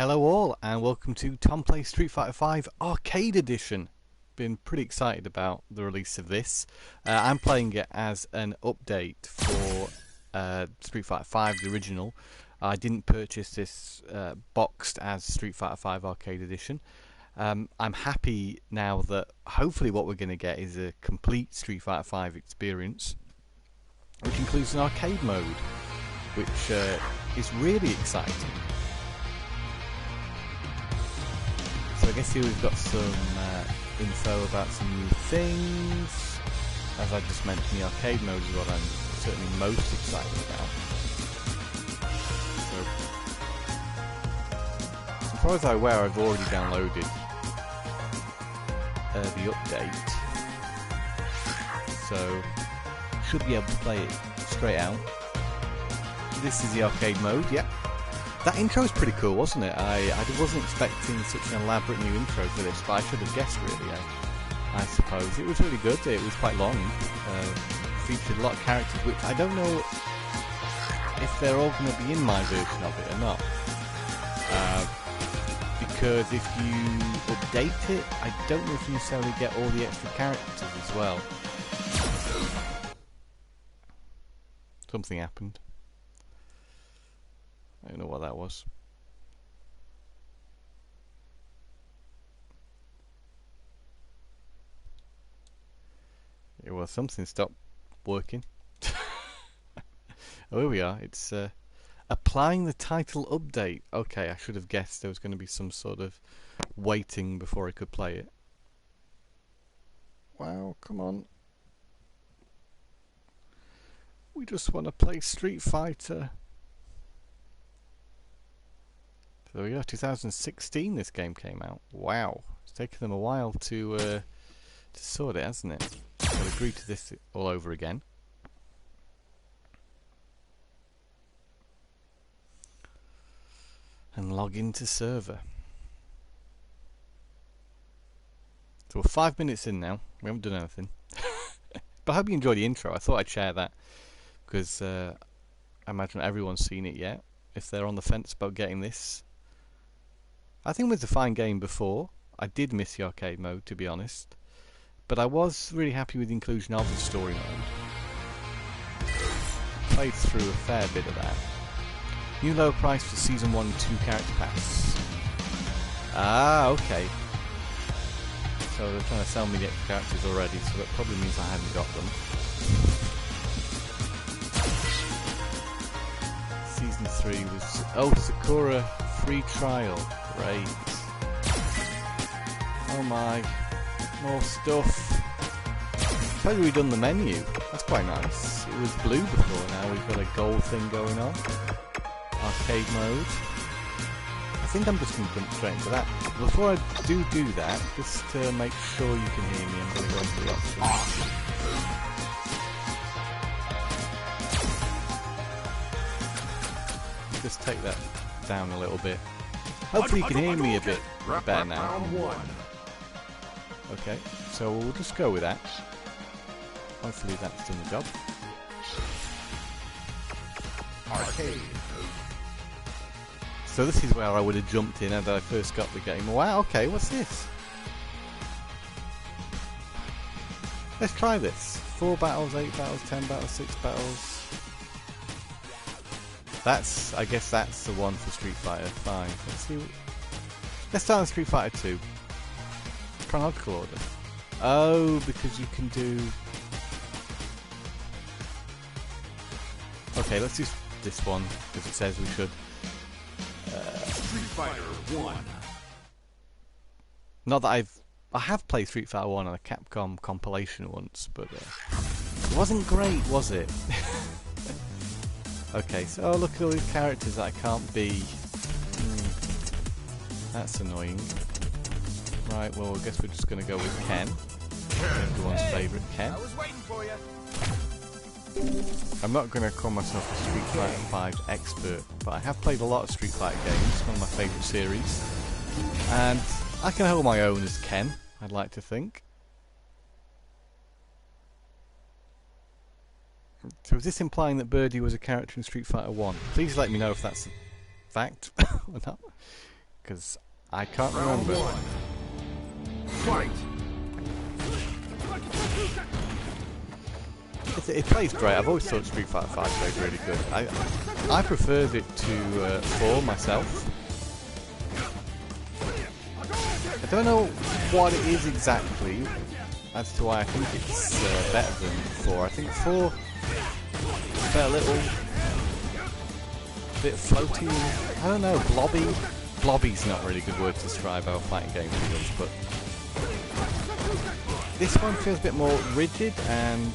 Hello all and welcome to Tom Plays Street Fighter V Arcade Edition. Been pretty excited about the release of this. I'm playing it as an update for Street Fighter V, the original. I didn't purchase this boxed as Street Fighter V Arcade Edition. I'm happy now that hopefully what we're going to get is a complete Street Fighter V experience, which includes an arcade mode, which is really exciting. So I guess here we've got some info about some new things. As I just mentioned, the arcade mode is what I'm certainly most excited about. So, as far as I'm aware, I've already downloaded the update, so should be able to play it straight out. This is the arcade mode, yeah. That intro is pretty cool, wasn't it? I wasn't expecting such an elaborate new intro for this, but I should have guessed really, I suppose. It was really good, it was quite long, featured a lot of characters, which I don't know if they're all going to be in my version of it or not. Because if you update it, I don't know if you necessarily get all the extra characters as well. Something happened. I don't know what that was. Yeah, well, something stopped working. Oh, here we are. It's applying the title update. Okay, I should have guessed there was going to be some sort of waiting before I could play it. Wow, come on. We just want to play Street Fighter. So there we go, 2016 this game came out. Wow, it's taken them a while to sort it, hasn't it? I'll agree to this all over again. And log into server. So we're 5 minutes in now. We haven't done anything. But I hope you enjoyed the intro. I thought I'd share that because I imagine everyone's seen it yet. If they're on the fence about getting this. I think it was a fine game before. I did miss the arcade mode, to be honest. But I was really happy with the inclusion of the story mode. Played through a fair bit of that. New low price for Season 1 and 2 character packs. Ah, okay. So they're trying to sell me the extra characters already, so that probably means I haven't got them. Season 3 was... Oh, Sakura free trial. Great. Oh my. More stuff. I've already done the menu. That's quite nice. It was blue before, now we've got a gold thing going on. Arcade mode. I think I'm just going to jump straight into that. Before I do that, just to make sure you can hear me, I'm going to go into the options. Just take that down a little bit. Hopefully you can hear me a bit better now. Okay, so we'll just go with that. Hopefully that's done the job. Arcade. So this is where I would have jumped in as I first got the game. Wow, okay, what's this? Let's try this. 4 battles, 8 battles, 10 battles, 6 battles. I guess that's the one for Street Fighter 5. Let's see. Let's start on Street Fighter 2. Chronological order. Oh, because you can do... Okay, let's do this one, because it says we should. Street Fighter 1. Not that I have played Street Fighter 1 on a Capcom compilation once, but it wasn't great, was it? Okay, so look at all these characters that I can't be. That's annoying. Right, well, I guess we're just going to go with Ken. Everyone's favourite Ken. I was waiting for you. I'm not going to call myself a Street Fighter 5 expert, but I have played a lot of Street Fighter games, one of my favourite series. And I can hold my own as Ken, I'd like to think. So is this implying that Birdie was a character in Street Fighter 1? Please let me know if that's a fact or not. because I can't remember. Fight. It plays great. I've always thought Street Fighter 5 played really good. I preferred it to 4 myself. I don't know what it is exactly as to why I think it's better than 4. I think 4 felt a little bit floaty. I don't know, blobby. Blobby's not a really good word to describe how a fighting game feels, but this one feels a bit more rigid and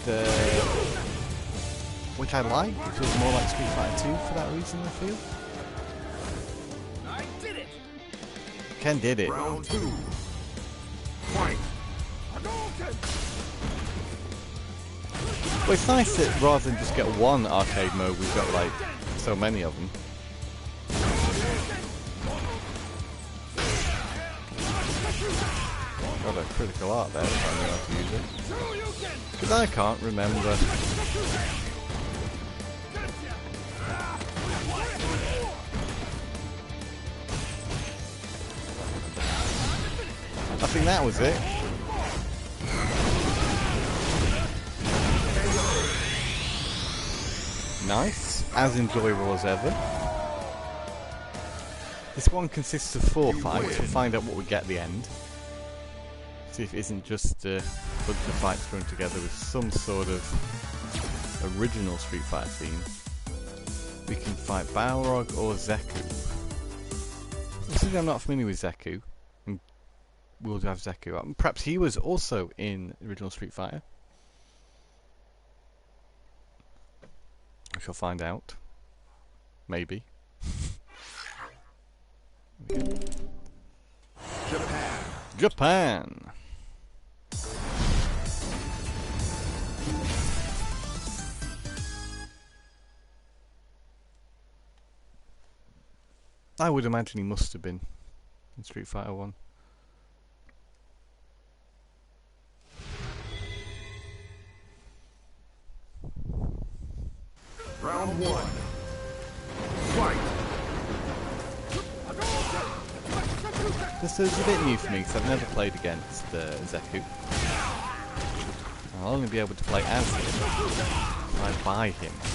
which I like. It feels more like Street Fighter 2 for that reason, I feel. I did it. Ken did it. Round 2. Fight. Well, it's nice that rather than just get one arcade mode, we've got like so many of them. Got a critical art there if I know how to use it. Because I can't remember. I think that was it. Nice. As enjoyable as ever. This one consists of 4 fights. We'll find out what we get at the end. See if it isn't just a bunch of fights thrown together with some sort of original Street Fighter theme. We can fight Balrog or Zeku. Since I'm not familiar with Zeku, and we'll have Zeku up. Perhaps he was also in the original Street Fighter. We shall find out. Maybe. Japan. Japan. I would imagine he must have been in Street Fighter 1. Round 1. Fight. This is a bit new for me because I've never played against Zeku. I'll only be able to play as him if I buy him, I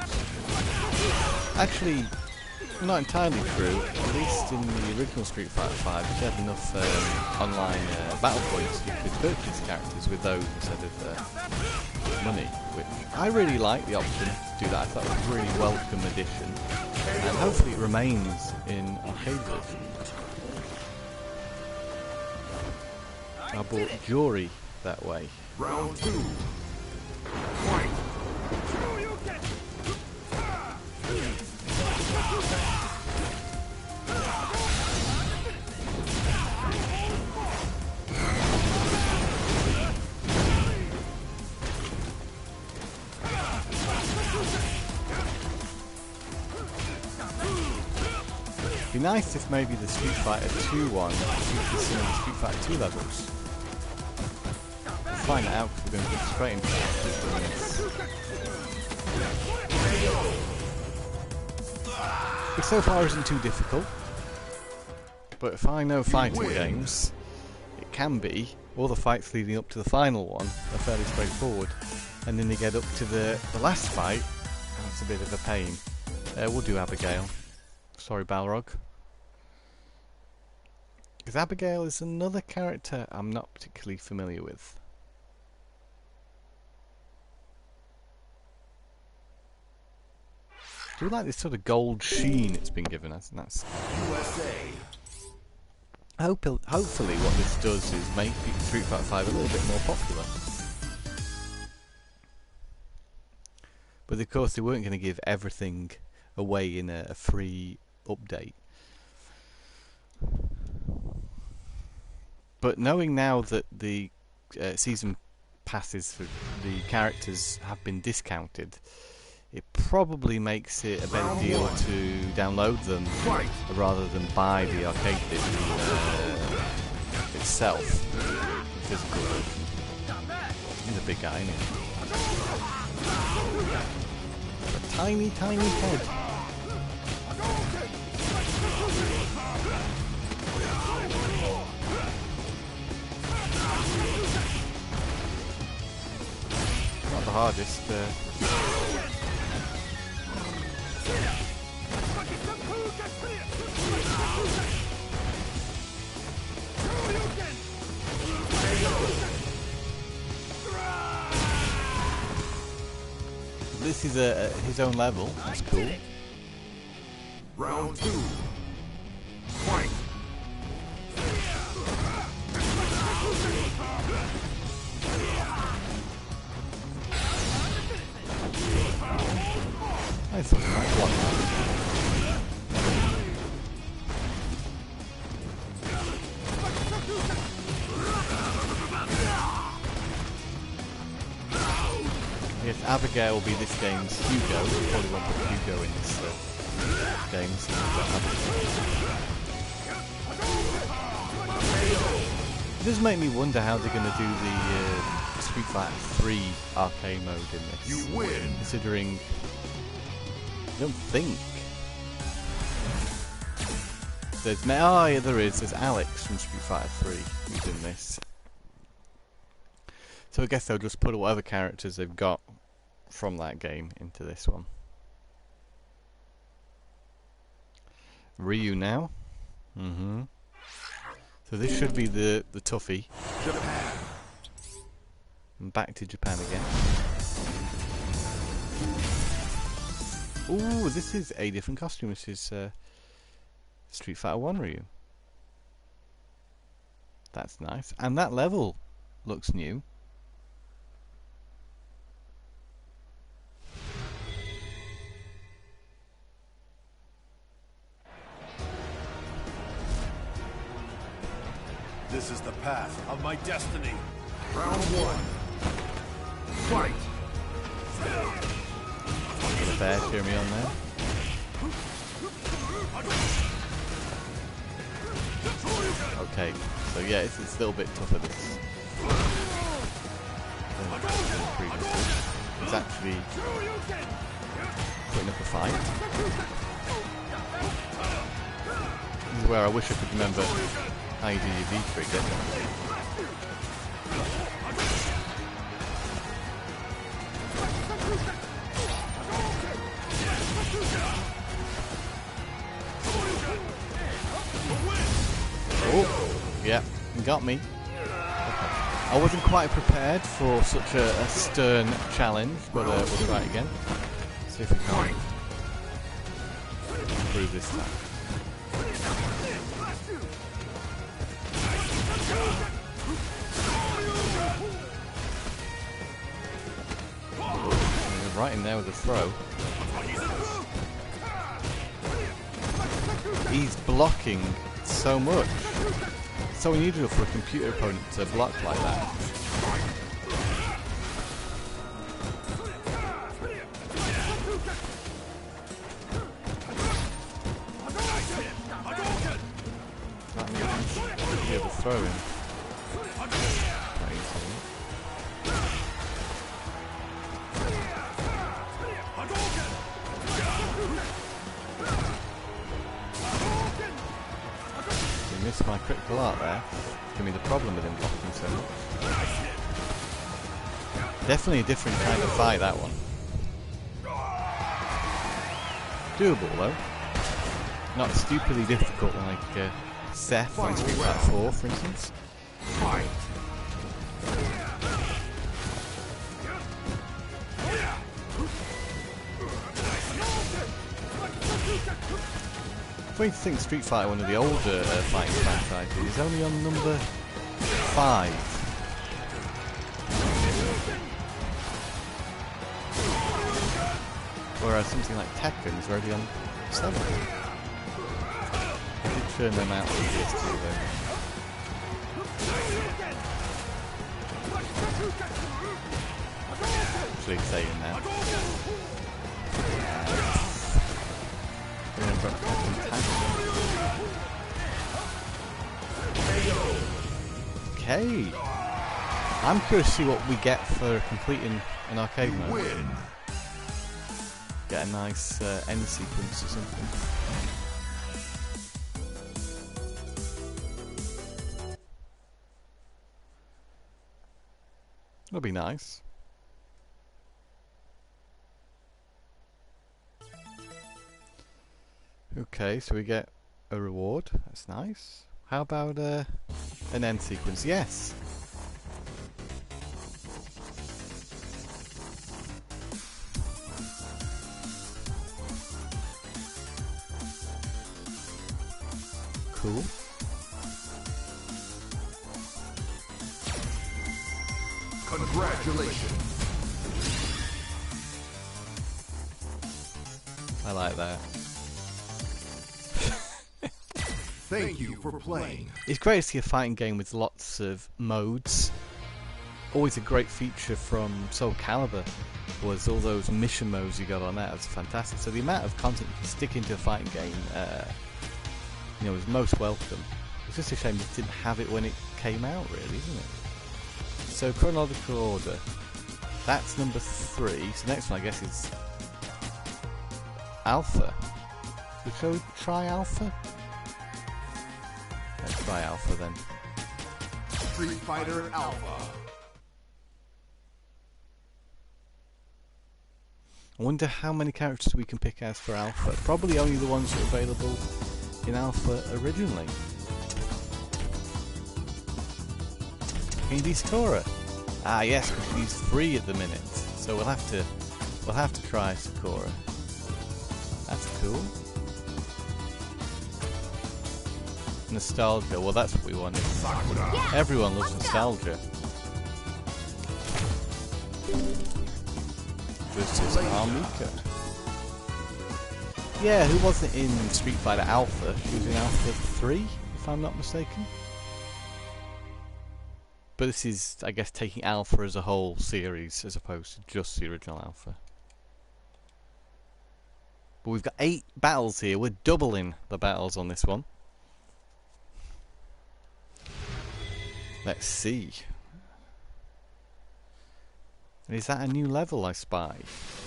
suppose. Actually, not entirely true. At least in the original Street Fighter 5, you had enough online battle points you could purchase characters with those instead of money, which I really like the option to do that. I thought it was a really welcome addition, and hopefully it remains in arcade versions. I bought Jory that way. Round 2. Fight. It'd be nice if maybe the Street Fighter 2 one featured some of the Street Fighter 2 levels. We'll find it out because we're going to get straight into this. Which so far isn't too difficult. But if I know fighting games, it can be. All the fights leading up to the final one are fairly straightforward. And then you get up to the last fight, and it's a bit of a pain. We'll do Abigail. Sorry, Balrog. Because Abigail is another character I'm not particularly familiar with. I do like this sort of gold sheen it's been given us, and that's... USA. Hopefully what this does is make Street Fighter 5 a little bit more popular. But of course they weren't going to give everything away in a free update. But knowing now that the season passes for the characters have been discounted, it probably makes it a better deal to download them rather than buy the arcade disc itself, the physical version. He's a big guy, isn't he? A tiny, tiny head. hardest. This is his own level. That's cool. Round 2. Fight. I thought you might block that. Yes, Abigail will be this game's Hugo. You probably won't put Hugo in this game, so you've got Abigail. It does make me wonder how they're going to do the Street Fighter 3 arcade mode in this. You win. Considering, I don't think there's oh yeah, there is. There's Alex from Street Fighter 3 who's in this. So I guess they'll just put whatever characters they've got from that game into this one. Ryu now. So this should be the toughie. Japan. And back to Japan again. Ooh, this is a different costume. This is Street Fighter 1 Ryu. That's nice. And that level looks new. This is the path of my destiny. Round 1. Fight. Got a bear cheer me on there. Okay, so yeah, it's a little bit tougher this than previously. It's actually putting up a fight. This is where I wish I could remember how you do your V trigger. Oh, yeah, got me. Okay. I wasn't quite prepared for such a stern challenge, but we'll try it again. See if we can improve this time. Right in there with a throw. He's blocking so much. It's so unusual for a computer opponent to block like that. Yeah, the throw in. Missed my critical art there. Give me the problem with him blocking so much. Definitely a different kind of fight, that one. Doable though. Not stupidly difficult like Seth on Street Fighter 4, for instance. Fight. Funny to think Street Fighter, one of the older fighting franchises, is only on number 5. Whereas something like Tekken is already on 7. I did churn them out with PS2 though. Actually saying that. Okay. I'm curious to see what we get for completing an arcade mode. Get a nice end sequence or something. That'll be nice. Okay, so we get a reward. That's nice. How about an end sequence? Yes. Cool. Congratulations. I like that. Thank you for playing. It's great to see a fighting game with lots of modes. Always a great feature from Soul Calibur was all those mission modes you got on that. It was fantastic. So the amount of content you can stick into a fighting game, is most welcome. It's just a shame it didn't have it when it came out, really, isn't it? So chronological order. That's number 3. So next one, I guess, is Alpha. So shall we try Alpha? Let's try Alpha then. Street Fighter Alpha. I wonder how many characters we can pick as for Alpha. Probably only the ones that are available in Alpha originally. Can you do Sakura? Ah yes, because she's free at the minute. So we'll have to try Sakura. That's cool. Nostalgia. Well, that's what we wanted. Sakura. Everyone loves nostalgia. Versus Armika. Yeah, who wasn't in Street Fighter Alpha? She was in Alpha 3, if I'm not mistaken. But this is, I guess, taking Alpha as a whole series as opposed to just the original Alpha. But we've got 8 battles here. We're doubling the battles on this one. Let's see. Is that a new level I spy?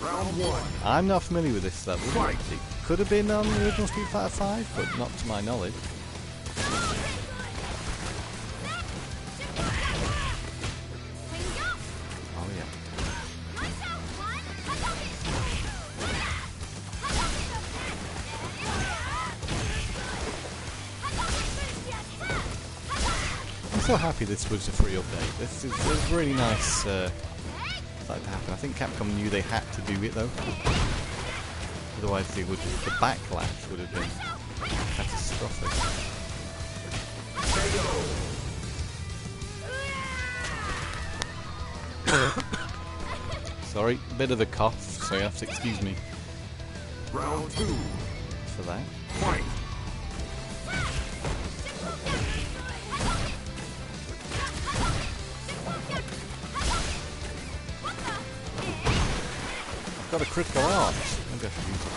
Round 1. I'm not familiar with this level. Fight. It could have been on the original Street Fighter 5, but not to my knowledge. Oh yeah. I'm so happy this was a free update. This is really nice for that to happen. I think Capcom knew they had to do it though. Otherwise the backlash would have been catastrophic. Sorry, bit of a cough, so you have to excuse me Round 2. for that. Fight. I've got a critical arch. Maybe I should use it.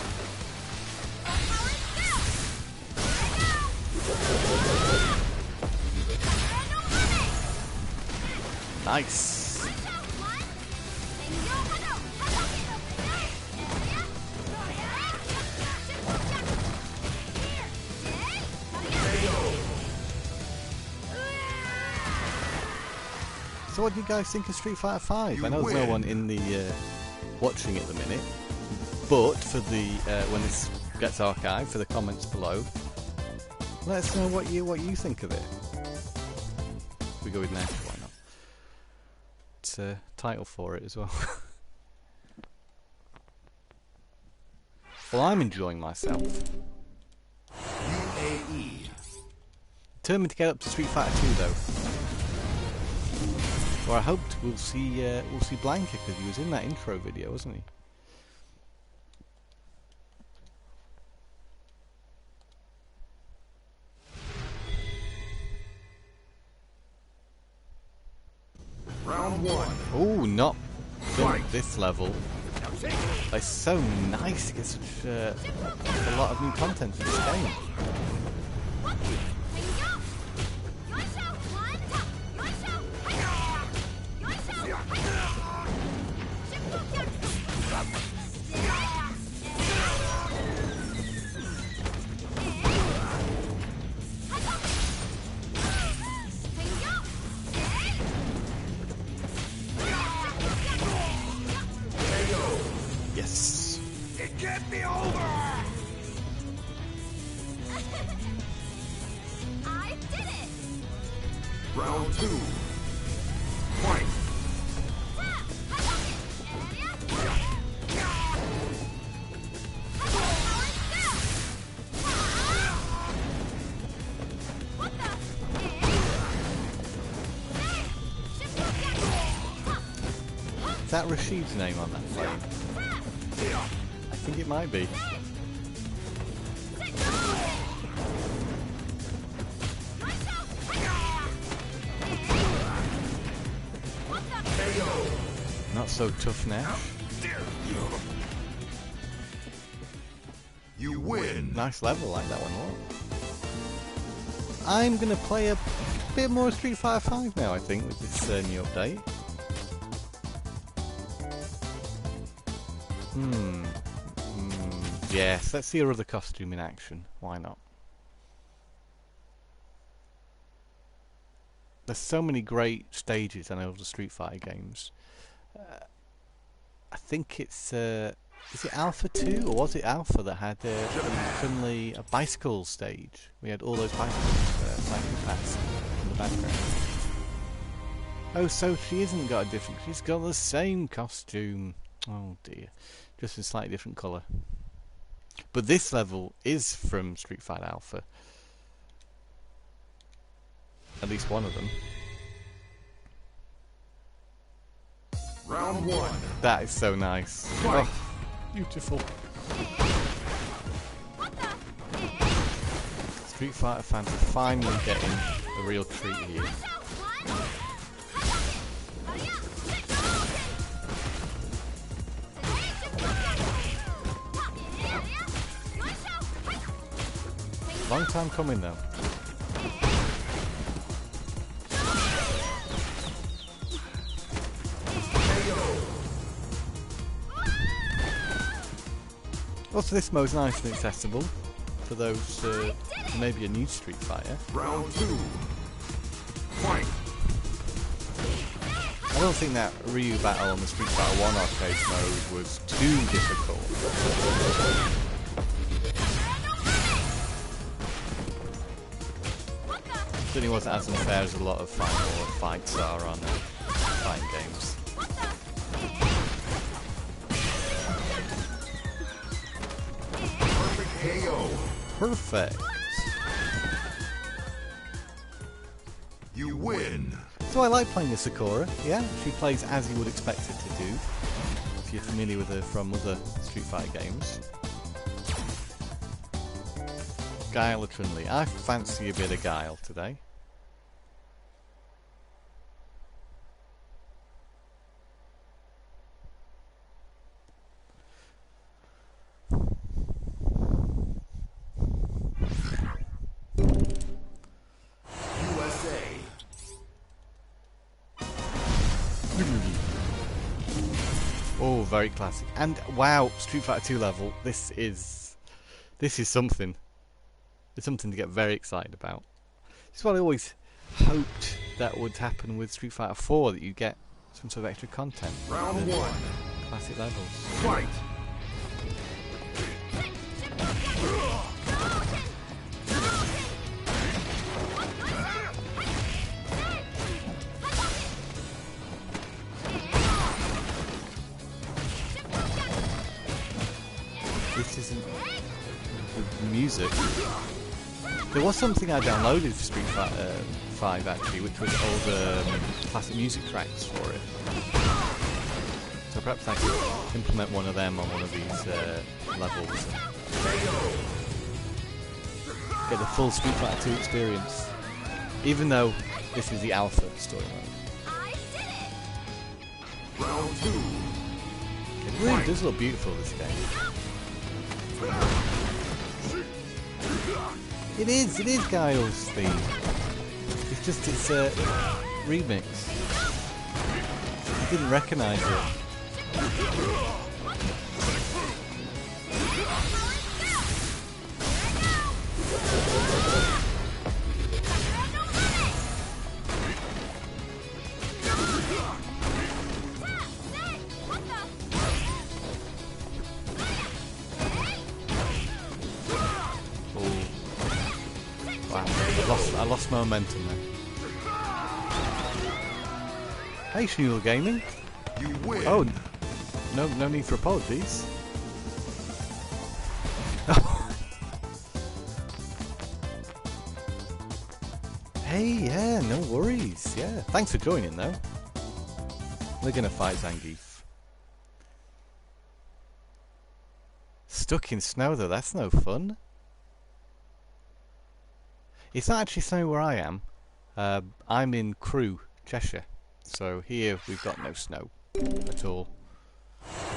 Nice. So what do you guys think of Street Fighter 5? I know there's no one in the watching at the minute, but for the when this gets archived, for the comments below, let us know what you think of it. We go with Nash, why not? It's a title for it as well. Well, I'm enjoying myself. UAE. Determined to get up to Street Fighter 2 though. Or I hoped we'll see Blanka, because he was in that intro video, wasn't he? Round 1. Oh, not done at this level. It's so nice to get such a lot of new content in this game. Yes. It can't be over. Round 2. Fight! Is that Rashid's name on that flame? I think it might be. Not so tough now. You win. Nice level like that one. Look. I'm gonna play a bit more Street Fighter 5 now, I think, with this new update. Yes, let's see your other costume in action. Why not? There's so many great stages in all the Street Fighter games. I think it's is it Alpha 2 or was it Alpha that had suddenly a bicycle stage? We had all those bicycles cycling past in the background. Oh, so she hasn't got a different. She's got the same costume. Oh dear, just in slightly different colour. But this level is from Street Fighter Alpha. At least one of them. Round 1. That is so nice. Fight. Oh, beautiful. Street Fighter fans are finally getting a real treat here. Long time coming though. Also, this mode's nice and accessible for those who may be a new Street Fighter. Round 2. Fight. I don't think that Ryu battle on the Street Fighter 1 arcade mode was too difficult. Certainly wasn't as unfair as a lot of final fights are on fighting games. KO. Perfect. You win. So I like playing as Sakura. Yeah, she plays as you would expect her to do, if you're familiar with her from other Street Fighter games. Guile or Chun-Li? I fancy a bit of Guile today. Oh, very classic. And wow, Street Fighter 2 level. This is something. It's something to get very excited about. This is what I always hoped that would happen with Street Fighter 4, that you'd get some sort of extra content. Round 1. Classic levels. Fight. This isn't the music. There was something I downloaded for Street Fighter 5 actually, which was all the classic music tracks for it. So perhaps I could implement one of them on one of these levels and get the full Street Fighter 2 experience. Even though this is the alpha story mode. Round 2. It really does look beautiful, this game. It is Guile's theme. It's just its remix. I didn't recognise it. I lost momentum there. Hey, Shinul Gaming. You win. Oh, no need for apologies. Hey, yeah, no worries. Yeah, thanks for joining though. We're gonna fight Zangief. Stuck in snow though, that's no fun. It's not actually snowing where I am. I'm in Crewe, Cheshire. So here we've got no snow at all.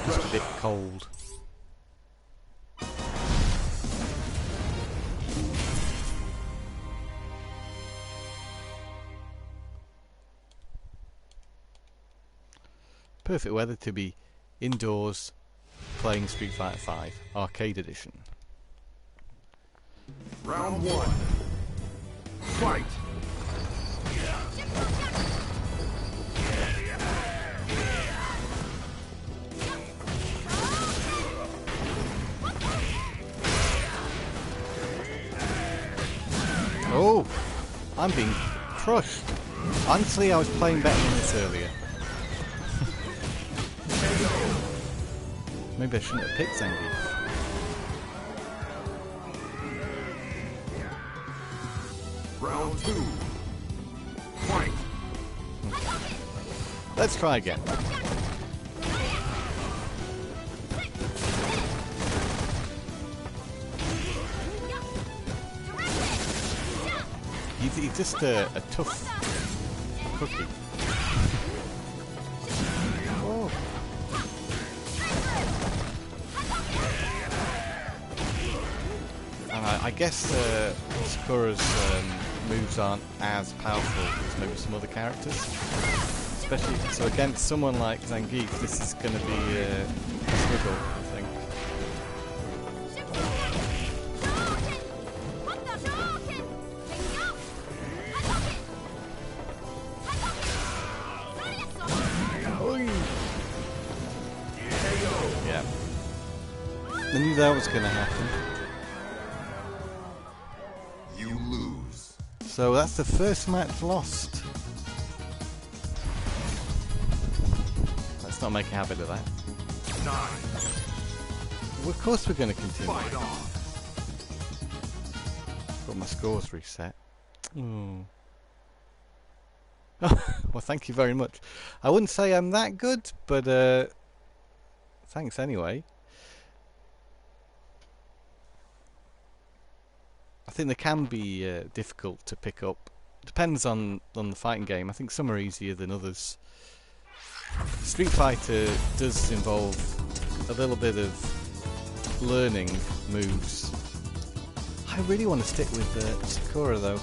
Just a bit cold. Perfect weather to be indoors playing Street Fighter 5 Arcade Edition. Round 1. Fight. Oh, I'm being crushed. Honestly, I was playing better than this earlier. Maybe I shouldn't have picked Zangief. Round 2. Fight. Let's try again. He's just a tough cookie. Oh. And I guess Sakura's moves aren't as powerful as maybe some other characters. Especially so against someone like Zangief, this is going to be a struggle, I think. Yeah. I knew that was going to happen. You lose. So that's the first match lost. Let's not make a habit of that. 9. Well, of course we're going to continue. Fight on. Got my scores reset. Hmm. Well, thank you very much. I wouldn't say I'm that good, but thanks anyway. I think they can be difficult to pick up. Depends on the fighting game. I think some are easier than others. Street Fighter does involve a little bit of learning moves. I really want to stick with Sakura though.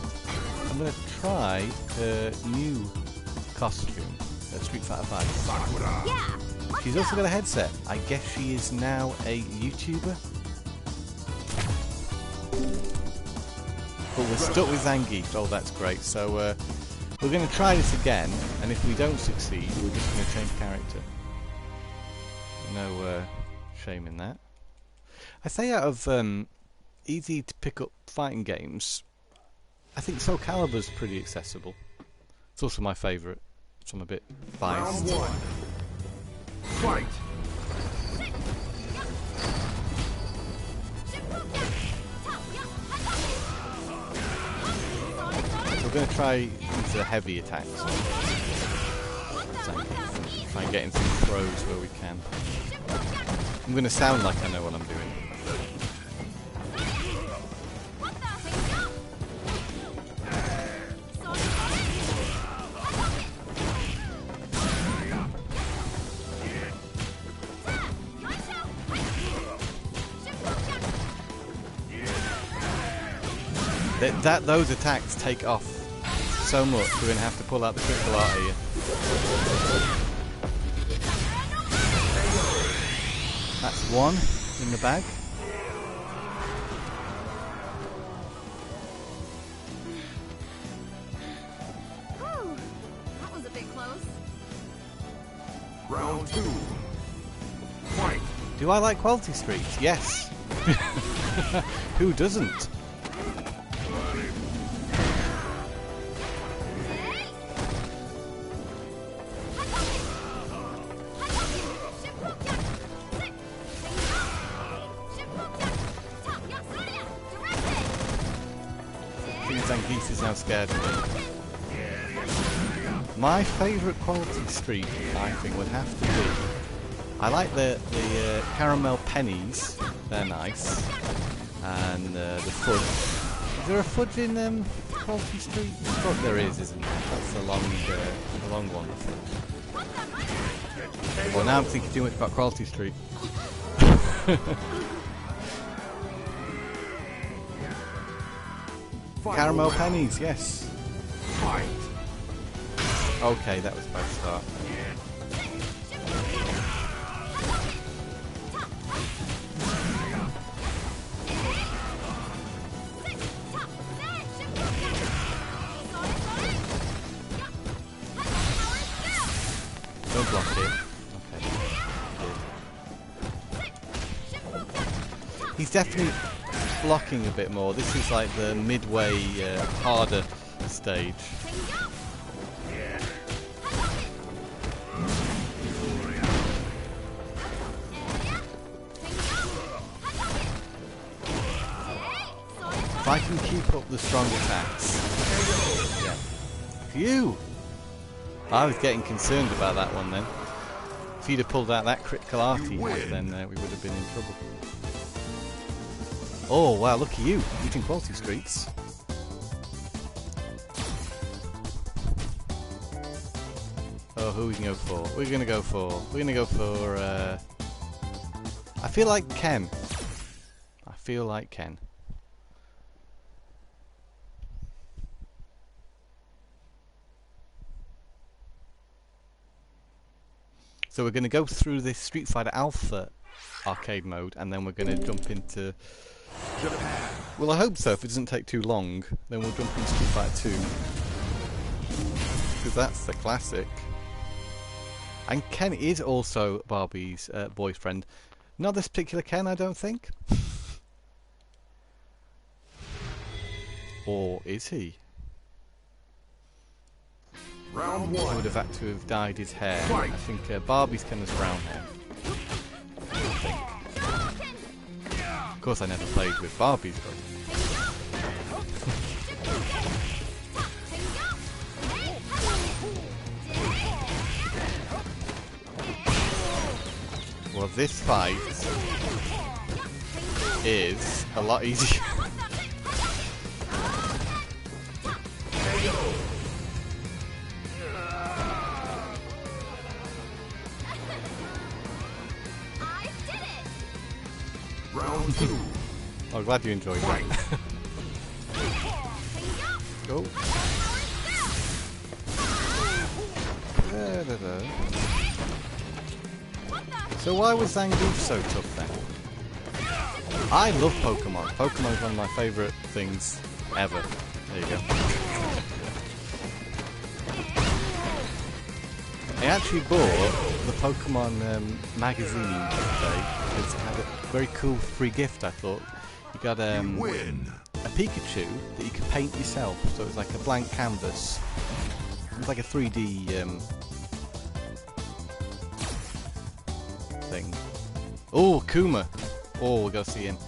I'm going to try her new costume, Street Fighter 5. Yeah. She's also got a headset. I guess she is now a YouTuber. But we're stuck with Zangief. Oh, that's great. So we're going to try this again, and if we don't succeed, we're just going to change character. No shame in that. I say out of easy to pick up fighting games, I think Soul Calibur's pretty accessible. It's also my favourite, so I'm a bit biased. Round 1. Fight. So we're going to try these heavy attacks. Try and get in some throws where we can. I'm going to sound like I know what I'm doing. Those attacks take off so much, we're going to have to pull out the critical art here. That's one in the bag. Whew, that was a bit close. Round 2. Fight. Do I like Quality Street? Yes. Who doesn't? now scared of me. My favourite quality street, I think, would have to be... I like the caramel pennies. They're nice. And the fudge. Is there a fudge in quality street? I thought there is, isn't there? That's the long one, the fudge. Well, now I'm thinking too much about quality street. Caramel pennies, yes. Okay, that was a bad start. Don't block it. Okay. He's definitely blocking a bit more. This is like the midway harder stage. If I can keep up the strong attacks. Yeah. Phew! I was getting concerned about that one then. If he'd have pulled out that critical art he had, then we would have been in trouble. Oh wow, look at you, eating quality streets. Oh, who are we gonna go for? We're gonna go for I feel like Ken. So we're going to go through this Street Fighter Alpha arcade mode, and then we're going to jump into... Well, I hope so. If it doesn't take too long, then we'll jump into Street Fighter 2. Because that's the classic. And Ken is also Barbie's boyfriend. Not this particular Ken, I don't think. Or is he? Round He one. would have had to have dyed his hair. I think Barbie's Ken has brown hair. I think. Of course, I never played with Barbie's, but... Well, this fight is a lot easier. Round two. I'm glad you enjoyed that. Go. So why was Zangief so tough then? I love Pokemon. Pokemon is one of my favourite things ever. There you go. I actually bought the Pokemon magazine today because it had a very cool free gift, I thought. You got Win. a Pikachu that you could paint yourself, so it was like a blank canvas. It was like a 3D thing. Oh, Kuma! Oh, we gotta see him.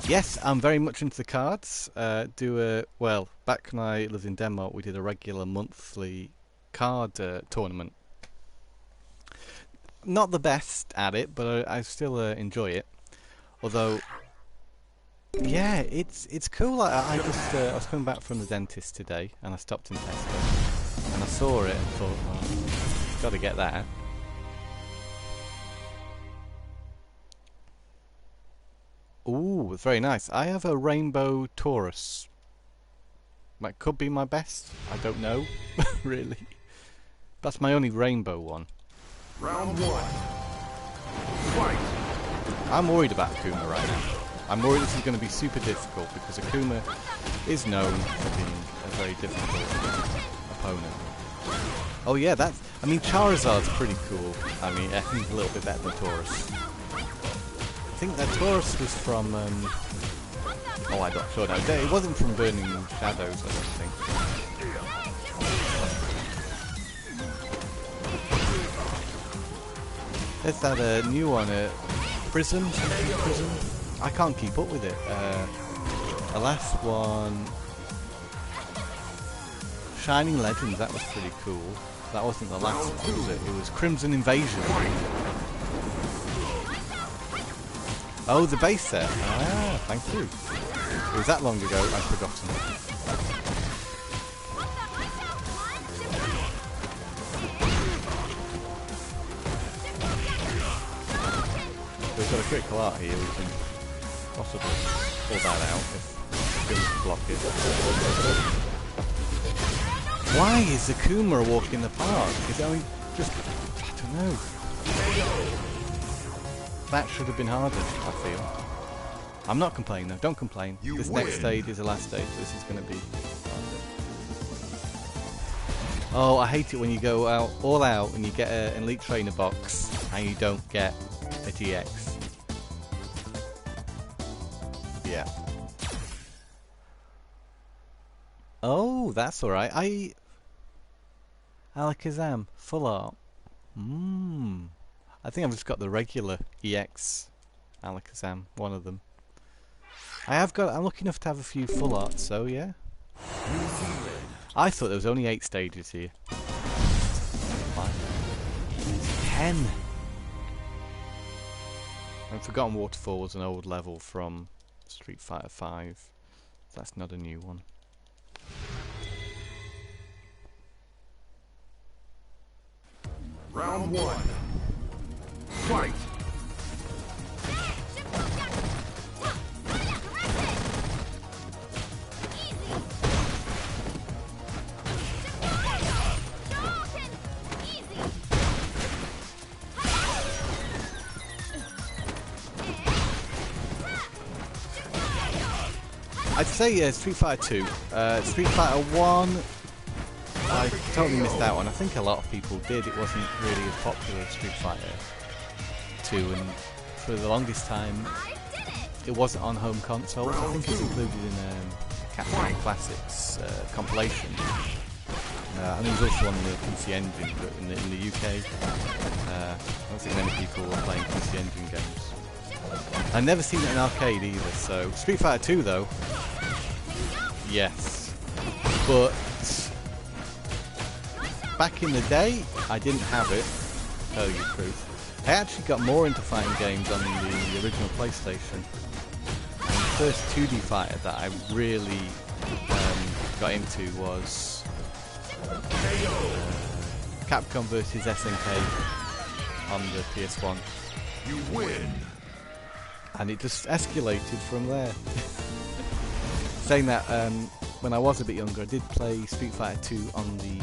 Yes, I'm very much into the cards. Well, back when I lived in Denmark, we did a regular monthly card tournament. Not the best at it, but I still enjoy it. Although, yeah, it's cool. I was coming back from the dentist today, and I stopped in Tesco, and I saw it and thought, oh, got to get that. Ooh, it's very nice. I have a rainbow Taurus. That could be my best. I don't know, really. That's my only rainbow one. Round one. Fight. I'm worried about Akuma right now. I'm worried this is going to be super difficult because Akuma is known for being a very difficult opponent. Oh yeah, I mean, Charizard's pretty cool. I mean, I think he's a little bit better than Taurus. I think that Taurus was from, oh, I'm not sure now. It wasn't from Burning Shadows, I don't think. There's that new one, Prism. I can't keep up with it. The last one, Shining Legends, that was pretty cool. That wasn't the last one, was it? It was Crimson Invasion. Oh, the base set. Ah, thank you. It was that long ago, I've forgotten. We've got a critical art here, we can possibly pull that out if we can block it. Why is Akuma a walk in the park? Is it only just... I don't know. That should have been harder, I feel. I'm not complaining though, don't complain. This next stage is the last stage, this is going to be harder. Oh, I hate it when you go out all out and you get an Elite Trainer box and you don't get a GX. Yeah. Oh, that's alright. Alakazam, full art. I think I've just got the regular EX Alakazam, one of them. I'm lucky enough to have a few full arts, so yeah. I thought there was only 8 stages here. 10! And Forgotten Waterfall was an old level from Street Fighter 5. So that's not a new one. Round 1. Fight! I'd say Street Fighter 2. Street Fighter 1, I totally missed out on. I think a lot of people did. It wasn't really as popular as Street Fighter 2, and for the longest time, it wasn't on home consoles. I think it's included in Capcom Classics compilation. And it was also on the PC Engine, but in the UK, I don't think many people were playing PC Engine games. I've never seen it in arcade either, so... Street Fighter 2 though, yes. But back in the day, I didn't have it, to tell you the truth. I actually got more into fighting games on the original PlayStation. And the first 2D fighter that I really got into was Capcom vs SNK on the PS1. You win! And it just escalated from there. Saying that, when I was a bit younger, I did play Street Fighter 2 on the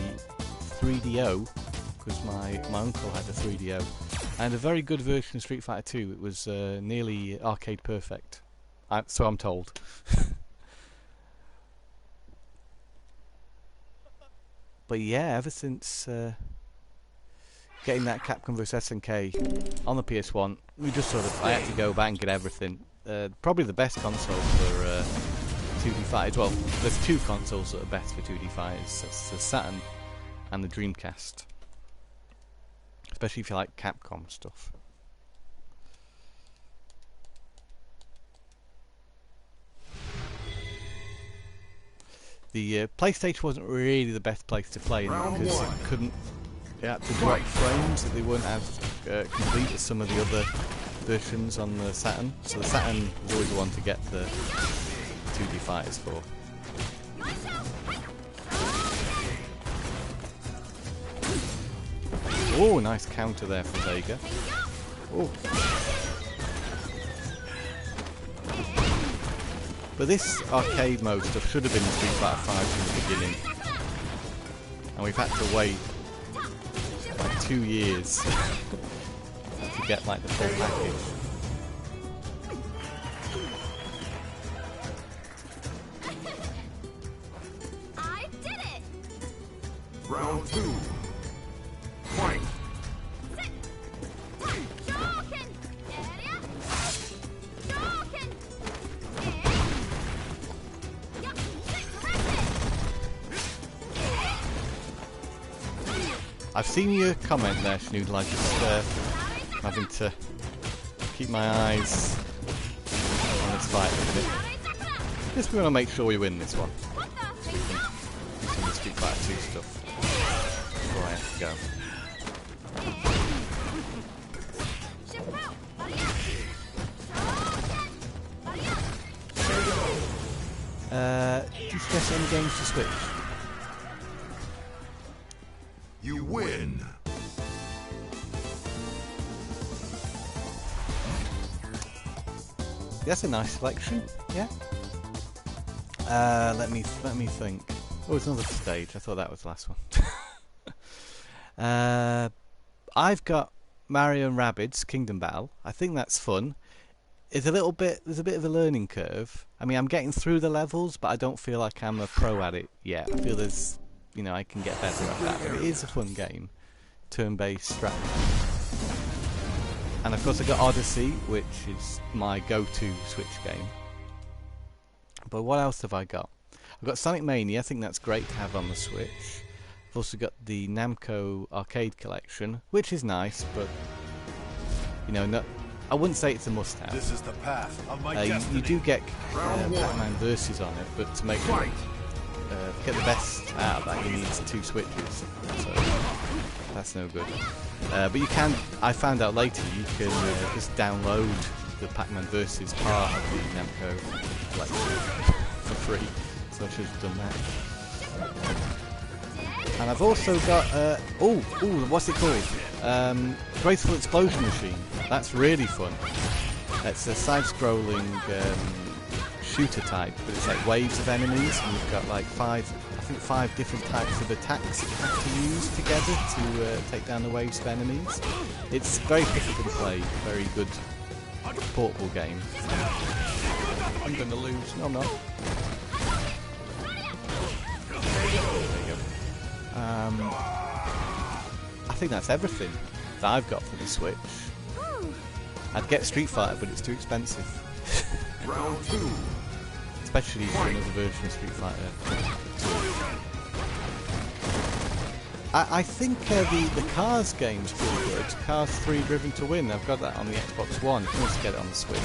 3DO, because my uncle had a 3DO, and a very good version of Street Fighter 2. It was nearly arcade perfect, so I'm told. But yeah, ever since getting that Capcom vs SNK on the PS1, we just I had to go back and get everything. Probably the best console for 2D fighters. Well, there's 2 consoles that are best for 2D fighters. That's the Saturn and the Dreamcast. Especially if you like Capcom stuff. The PlayStation wasn't really the best place to play in because it had to drop frames, that they weren't as complete as some of the other versions on the Saturn. So the Saturn was always the one to get the 2D fighters for. Oh, nice counter there from Vega. Oh. But this arcade mode stuff should have been in Street Fighter 5 from the beginning. And we've had to wait like 2 years to get like the full package. I did it! Round 2. Fight! I've seen your comment there, Snoodle. I just having to keep my eyes on this fight a bit. Just we want to make sure we win this one. So we can do some of the Street Fighter do stuff before I have to go. Do you suggest any games to Switch? You win. That's a nice selection. Yeah. Let me think. Oh, it's another stage. I thought that was the last one. I've got Mario and Rabbids Kingdom Battle. I think that's fun. There's a bit of a learning curve. I mean, I'm getting through the levels, but I don't feel like I'm a pro at it yet. I feel there's, I can get better at that. But it is a fun game, turn-based strategy. And of course, I got Odyssey, which is my go-to Switch game. But what else have I got? I've got Sonic Mania. I think that's great to have on the Switch. I've also got the Namco Arcade Collection, which is nice, but I wouldn't say it's a must-have. This is the path of my destiny. You do get Pac-Man Versus on it, but to make get the best out of that, you need 2 Switches. So that's no good. But you can. I found out later you can just download the Pac-Man Versus part of the Namco collection for free. So I should have done that. And I've also got what's it called? Graceful Explosion Machine. That's really fun. It's a side-scrolling shooter type, but it's like waves of enemies, and you've got like 5 different types of attacks that you have to use together to take down the waves of enemies. It's very difficult to play. Very good portable game. I'm going to lose. No, I'm not. There you go. I think that's everything that I've got for the Switch. I'd get Street Fighter, but it's too expensive. Round 2. Especially for another version of Street Fighter. I think the Cars game's pretty good. Cars 3 Driven to Win. I've got that on the Xbox One. You can also get it on the Switch.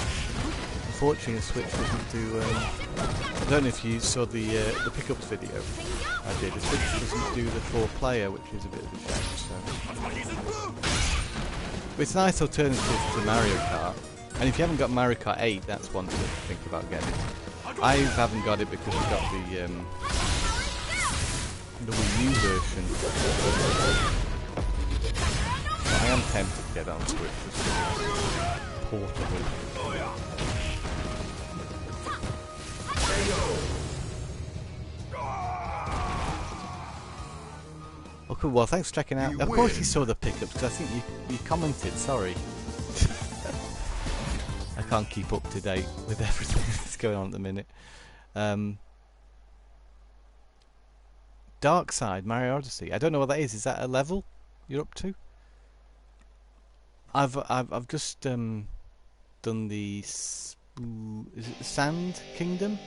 Unfortunately, the Switch doesn't do. I don't know if you saw the pickups video. I did. The Switch doesn't do the 4-player, which is a bit of a shame. So. But it's a nice alternative to Mario Kart. And if you haven't got Mario Kart 8, that's one to think about getting. I haven't got it because we've got the Wii U version. But I am tempted to get it on Switch. It's portable. Okay, well, thanks for checking out. Of course you saw the pickups, because I think you commented, sorry. I can't keep up to date with everything that's going on at the minute. Dark Side, Mario Odyssey. I don't know what that is. Is that a level you're up to? I've just done the is it the Sand Kingdom?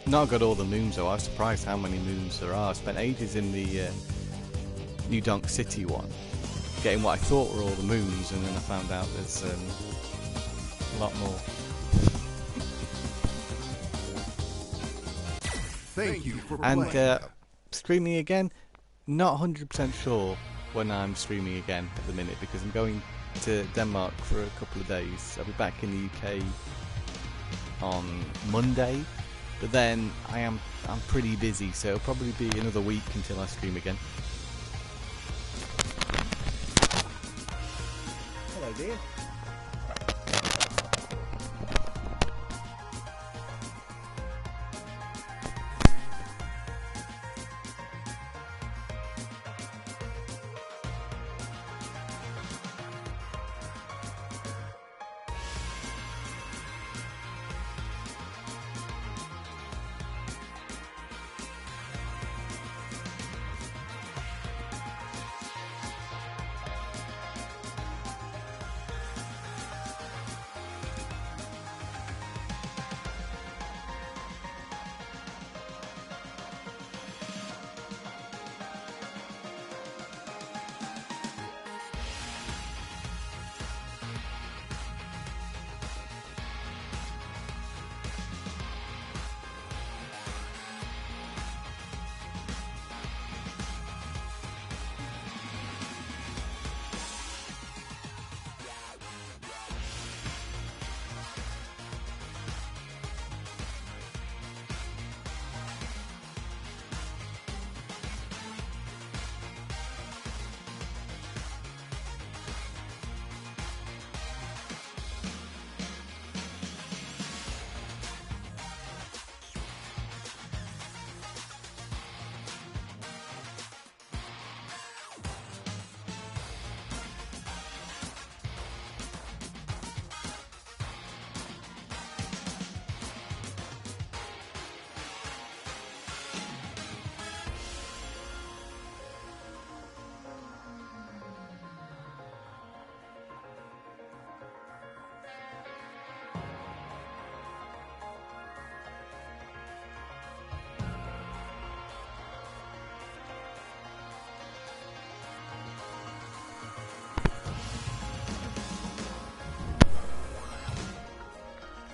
Not got all the moons though. I was surprised how many moons there are. I spent ages in the New Donk City one, getting what I thought were all the moons, and then I found out there's a lot more. Thank you for playing. And streaming again, not 100% sure when I'm streaming again at the minute, because I'm going to Denmark for a couple of days. I'll be back in the UK on Monday, but then I'm pretty busy, so it'll probably be another week until I stream again. Hello, dear.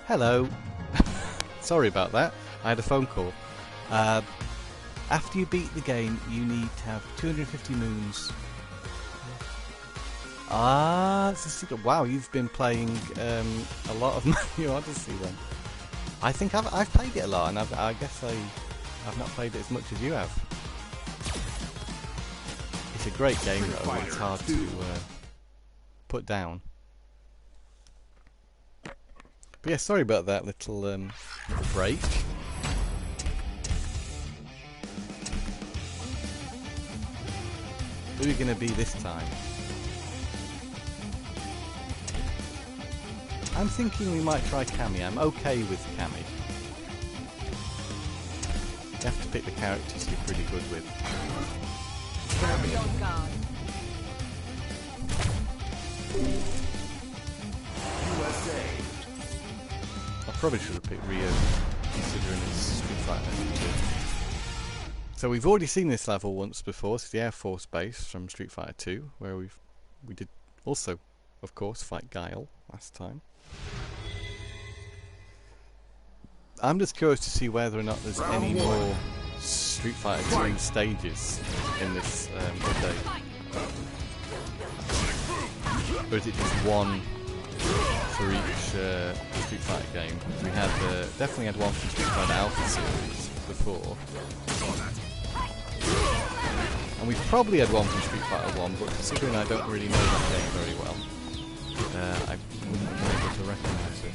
Hello. Sorry about that. I had a phone call. After you beat the game, you need to have 250 moons. Ah, it's a secret. Wow, you've been playing a lot of Mario Odyssey then. I think I've played it a lot, and I guess I've not played it as much as you have. It's a great game though. It's hard to put down. But yeah, sorry about that little break. Who are you going to be this time? I'm thinking we might try Cammy. I'm okay with Cammy. You have to pick the characters you're pretty good with. Cammy on guard. USA. I probably should have picked Rio, considering it's Street Fighter 2. So we've already seen this level once before. It's the Air Force Base from Street Fighter 2, where we did also, of course, fight Guile last time. I'm just curious to see whether or not there's any more Street Fighter 2 stages in this update. Or is it just one for each Street Fighter game? We had definitely had one from Street Fighter Alpha series before. And we've probably had one from Street Fighter 1, but considering I don't really know that game very well, I wouldn't be able to recognise it.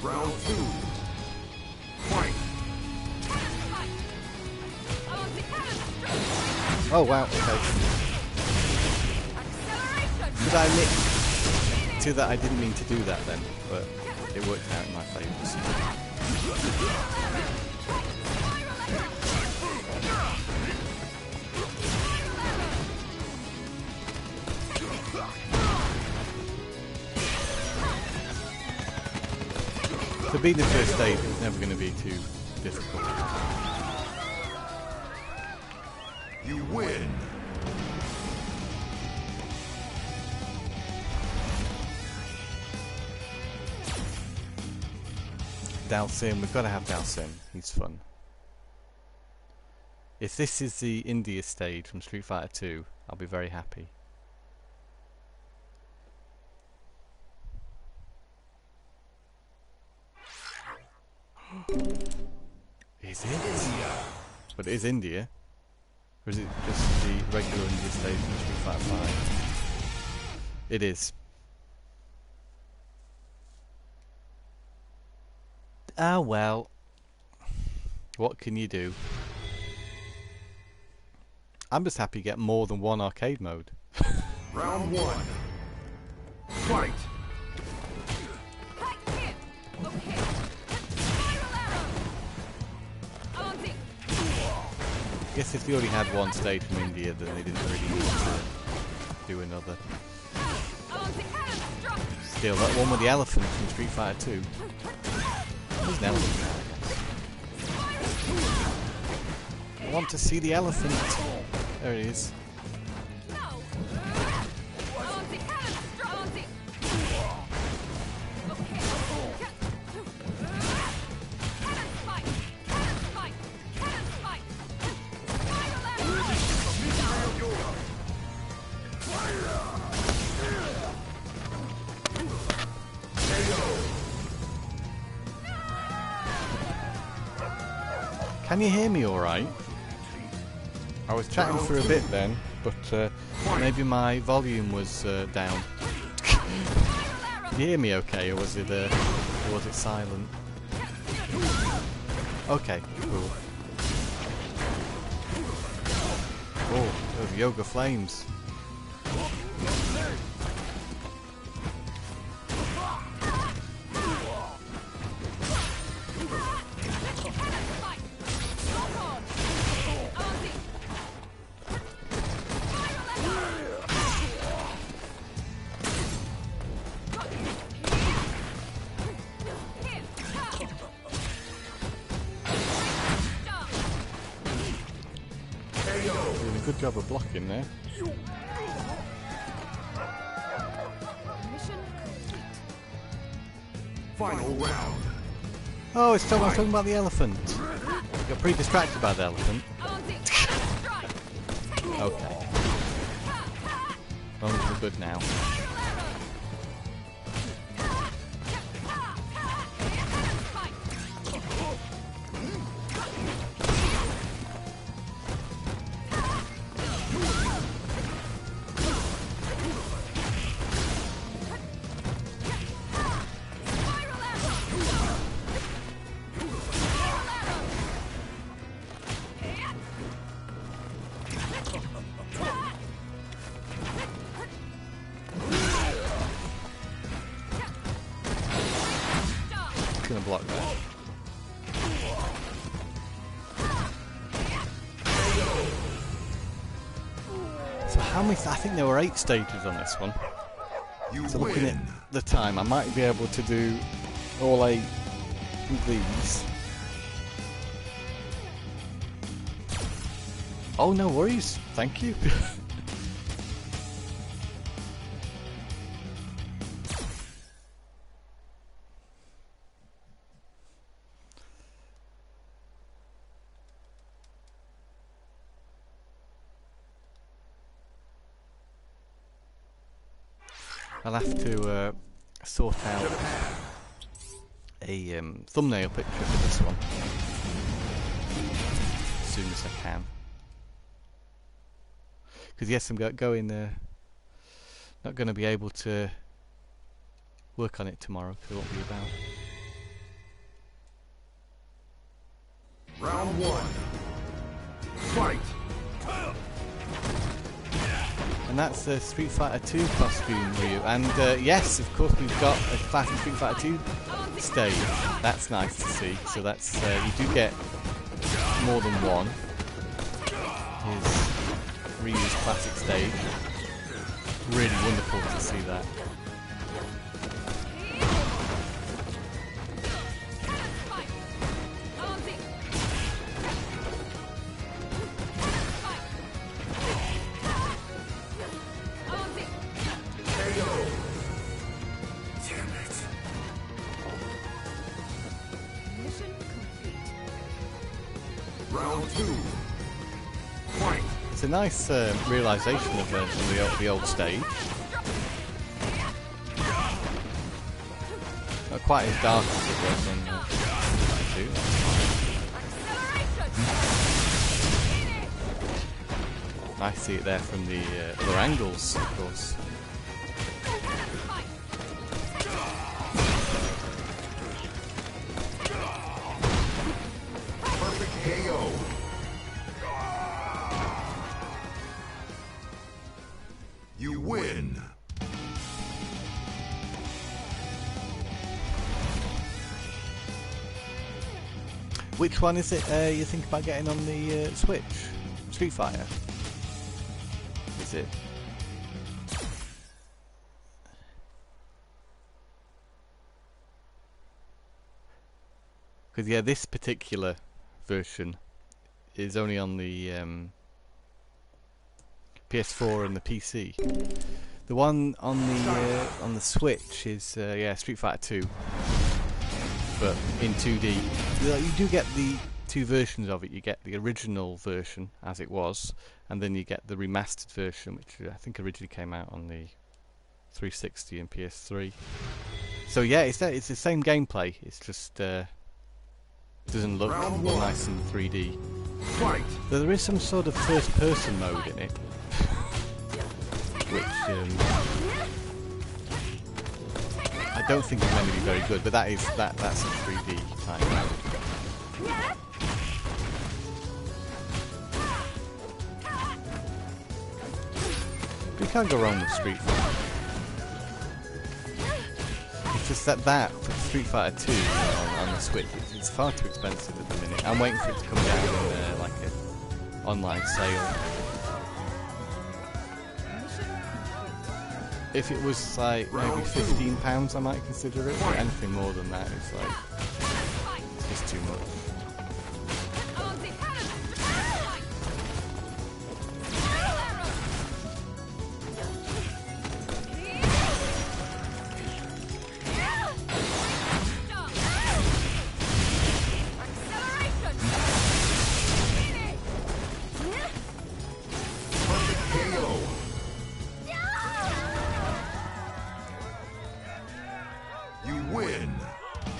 Round 2. Fight. Oh wow, okay. Did I admit to that I didn't mean to do that then, but it worked out in my favour. To beat the first stage, it's never going to be too difficult. You win. Dalsim, we've got to have Dalsim. He's fun. If this is the India stage from Street Fighter 2, I'll be very happy. Is it? India. But it is India. Or is it just the regular India stage from Street Fighter 5? It is. Ah well. What can you do? I'm just happy to get more than one arcade mode. Round 1. Fight. I guess if they already had one stage from India, then they didn't really need to do another. Still, that one with the elephant from Street Fighter 2. There's an elephant now, I guess. I want to see the elephant. There it is. Can you hear me alright? I was chatting for a bit then, but maybe my volume was down. Can you hear me okay, or was it silent? Okay, cool. Oh, those yoga flames. Good job of blocking there. Mission complete. Final round. Oh, it's talking, I was talking about the elephant. Got pretty distracted by the elephant. Okay. As long as we're good now. Gonna block that. So how many? I think there were 8 stages on this one. So looking at the time, I might be able to do all 8 of these. Oh, no worries. Thank you. I'll have to sort out a thumbnail picture for this one as soon as I can. Because yes, I'm going. Not going to be able to work on it tomorrow because it won't be about. Round 1. Fight. And that's the Street Fighter 2 costume, Ryu. And yes, of course, we've got a classic Street Fighter 2 stage. That's nice to see. So that's you do get more than one. Here's Ryu's classic stage. Really wonderful to see that. Round 2. Fight. It's a nice realisation of the old stage. Not quite as dark as it was in Fighter 2. Nice to see it there from the other angles, of course. KO. You win. Which one is it you think about getting on the Switch? Street Fighter? Is it? Because yeah, this particular version is only on the PS4 and the PC. The one on the Switch is yeah, Street Fighter 2, but in 2D. You do get the 2 versions of it. You get the original version as it was, and then you get the remastered version, which I think originally came out on the 360 and PS3. So yeah, it's the same gameplay. It's just doesn't look nice in 3D. Fight. Though there is some sort of first-person mode in it, which I don't think is going to be very good. But that's a 3D type mode. You can't go wrong with Street Fighter. It's just that for Street Fighter 2 on the Switch, it's far too expensive at the minute. I'm waiting for it to come down in like an online sale. If it was like maybe £15, I might consider it. But anything more than that is like it's just too much.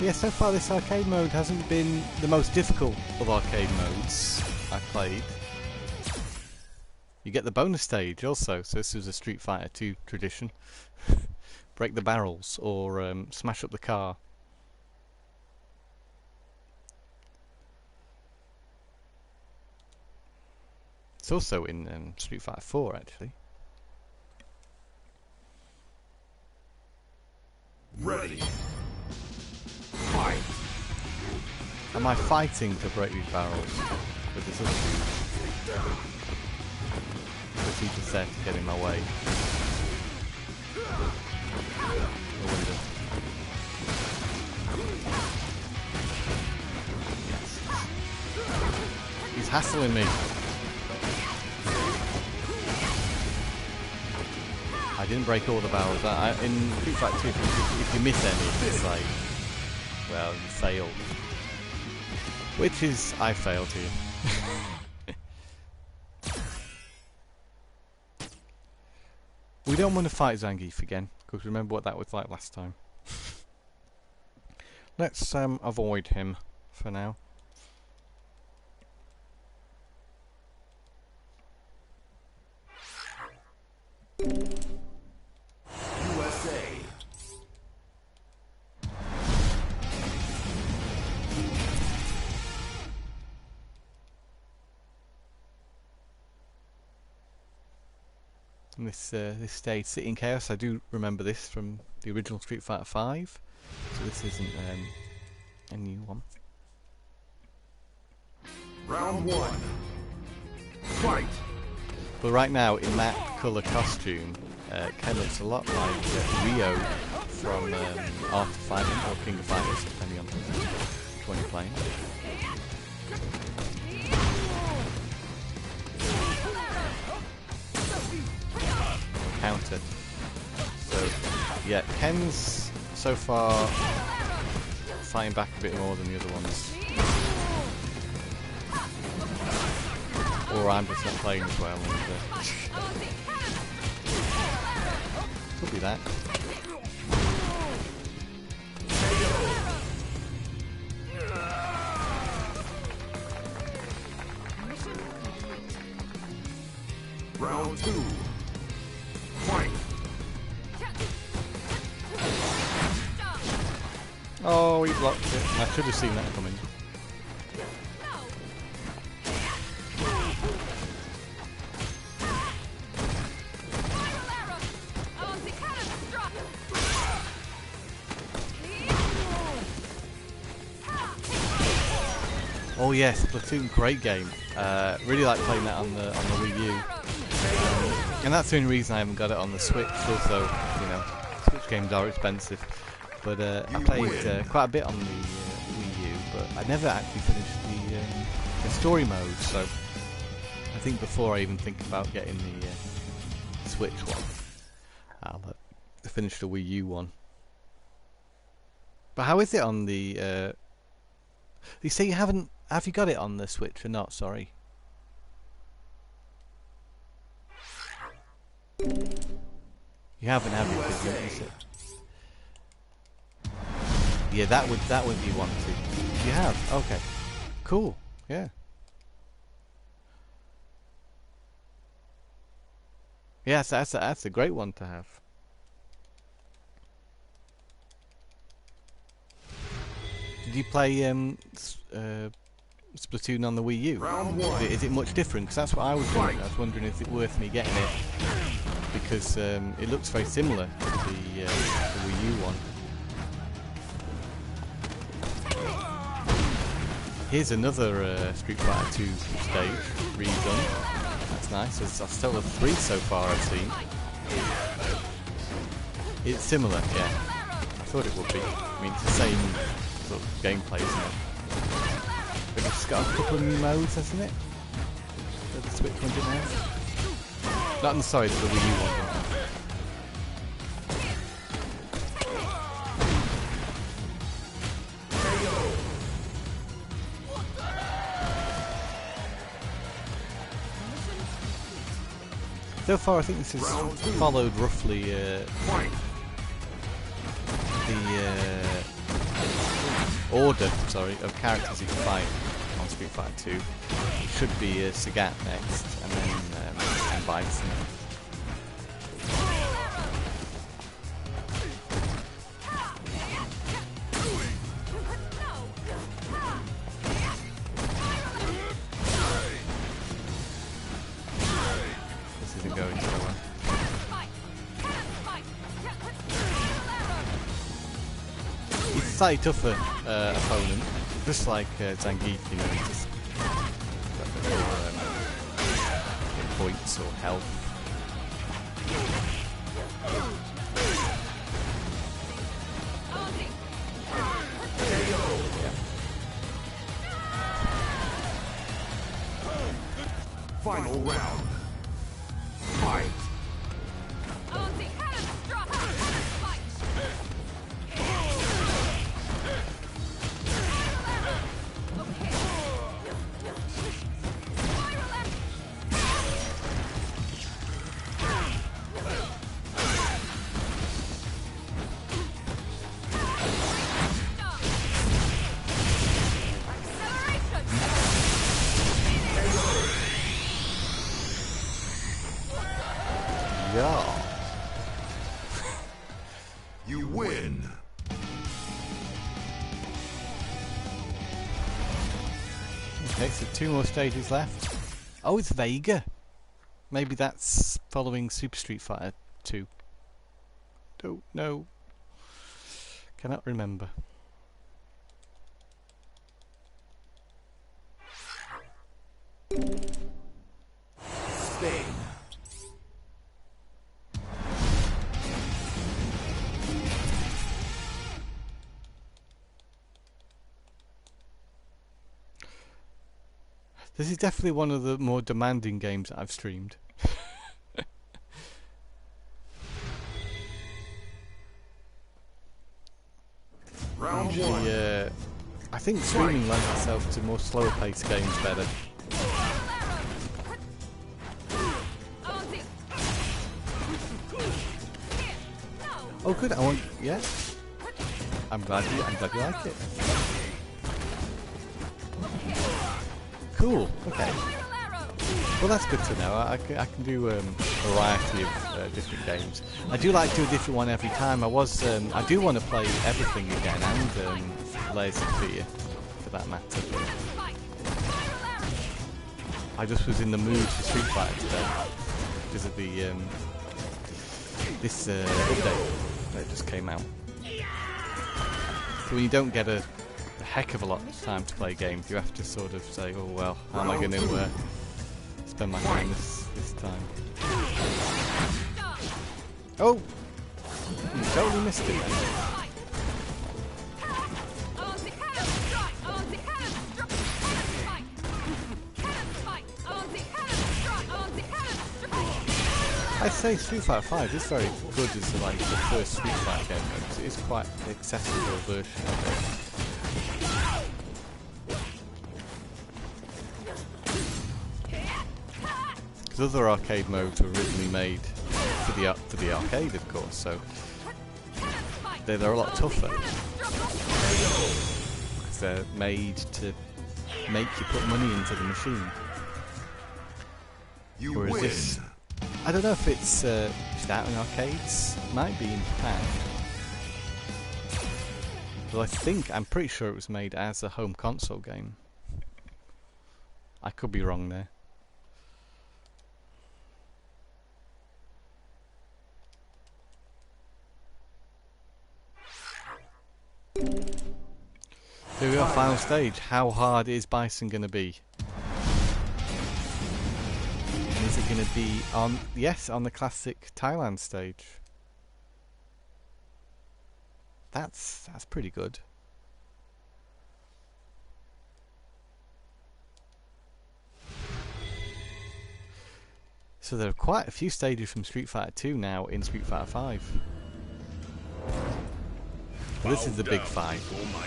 Yeah, so far this arcade mode hasn't been the most difficult of arcade modes I've played. You get the bonus stage also, so this is a Street Fighter 2 tradition. Break the barrels or smash up the car. It's also in Street Fighter 4 actually. Ready. Fight. Am I fighting to break these barrels with this other dude? Because he just there to get in my way. I wonder. Yes. He's hassling me. I didn't break all the barrels. In Street Fighter 2, if you miss any, it's like, well, you failed. Which is, I failed here. We don't want to fight Zangief again, because remember what that was like last time. Let's avoid him for now. USA. And this stage, Sitting Chaos, I do remember this from the original Street Fighter 5, so this isn't a new one. Round one. Fight. But right now, in that colour costume, Ken looks a lot like Rio from Art of Fighting or King of Fighters, depending on which one you're playing. Counter. So, yeah, Ken's so far fighting back a bit more than the other ones. Or I'm just not playing as well. And, could be that. Round two. Fight. Oh, he blocked it. I should have seen that coming. Oh yes, Splatoon, great game. Really like playing that on the Wii U, and that's the only reason I haven't got it on the Switch. Also, you know, Switch games are expensive, but I played quite a bit on the Wii U, but I never actually finished the story mode. So I think before I even think about getting the Switch one, I'll finish the Wii U one. But how is it on the? You say you haven't. Have you got it on the Switch or not? Sorry. You haven't, have you? 'Cause you said- yeah, that would be one too. You have. Okay. Cool. Yeah. Yes, that's a great one to have. Did you play Splatoon on the Wii U? Round one. Is it much different? Because that's what I was wondering. I was wondering if it's worth me getting it, because it looks very similar to the Wii U one. Here's another Street Fighter 2 stage redone. That's nice. There's still a 3 so far I've seen. It's similar, yeah. I thought it would be. I mean, it's the same sort of gameplay, isn't it? But it's got a couple of new modes, hasn't it? That the Switch one didn't have. Not, I'm sorry, the Wii U one didn't have. So far, I think this has followed roughly the order, sorry, of characters you can fight on Street Fighter 2. It should be Sagat next, and then Bison. This isn't going so well. He's a slightly tougher opponent, just like Zangief, you know, he's just got a bit more points or health. Yeah. Final round. Fight. Yeah. You win. Okay, so 2 more stages left. Oh, it's Vega. Maybe that's following Super Street Fighter 2. Don't know. Cannot remember. Sting. This is definitely one of the more demanding games I've streamed. Round Usually, one. I think streaming lends itself to more slower paced games better. Oh good, I want, yeah. I'm glad you like it. Cool, okay. Well that's good to know, I can do a variety of different games. I do like to do a different one every time. I do want to play everything again, and Layers of Fear, for that matter. I just was in the mood for Street Fighter today, because of the this update that just came out. So when you don't get a heck of a lot of time to play games, you have to sort of say, oh well, how am I going to spend my time this time? Oh! You totally missed it then. I'd say Street Fighter 5 is very good as like the first Street Fighter game, because it is quite an accessible version of it. Because other arcade modes were originally made for the arcade, of course, so they're a lot tougher. Because they're made to make you put money into the machine. Whereas win. this, I don't know if it's just out in arcades. Might be in Japan. But I'm pretty sure it was made as a home console game. I could be wrong there. Here we are, final stage. How hard is Bison going to be? And is it going to be on, yes, on the classic Thailand stage? That's pretty good. So there are quite a few stages from Street Fighter 2 now in Street Fighter 5. Well, this is the big fight.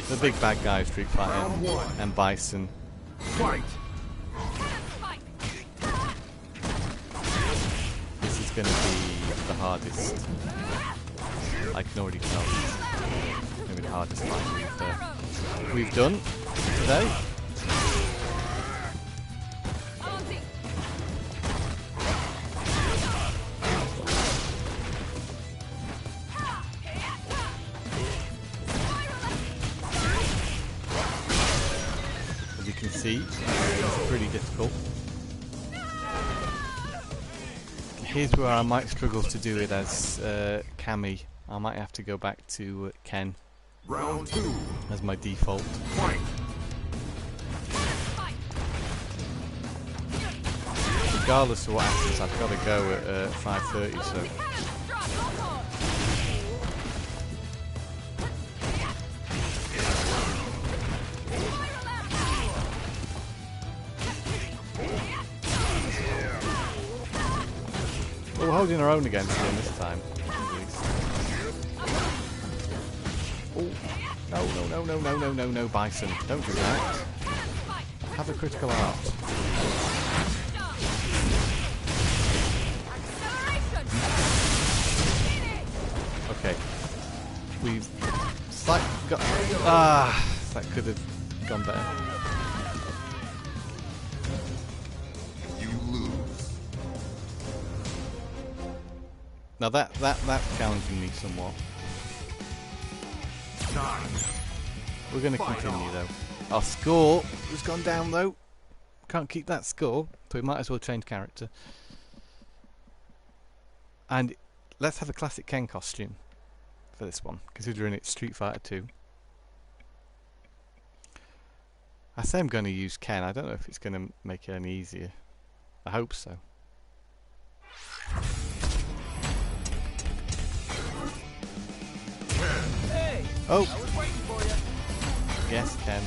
The big bad guy of Street Fighter and Bison. Fight. This is going to be the hardest. I can already tell. going to be the hardest fight we've done today. As you can see, it's pretty difficult. Here's where I might struggle to do it as Cammy. I might have to go back to Ken. Round 2. As my default. Fight. Regardless of what happens, I've got to go at 5:30. So. Well, we're holding our own against him this time, at least. Oh, no, Bison. Don't do that. Have a critical art. Okay. We've slightly got... that could have gone better. Now that's challenging me somewhat. We're going to continue though. Our score has gone down though. Can't keep that score, so we might as well change character. And let's have a classic Ken costume for this one, considering it's Street Fighter 2. I say I'm going to use Ken. I don't know if it's going to make it any easier. I hope so. Oh! I was waiting for you. Yes, Ken.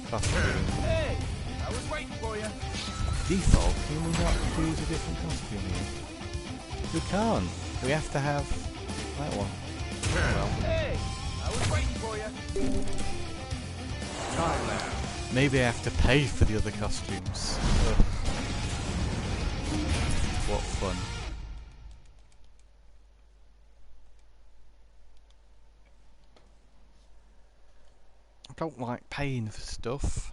Costume. Hey! I was waiting for you. Default? Can we not choose a different costume here? We can't. We have to have that one. Well. Hey! I was waiting for you. Maybe I have to pay for the other costumes. Ugh. What fun. I don't like paying for stuff.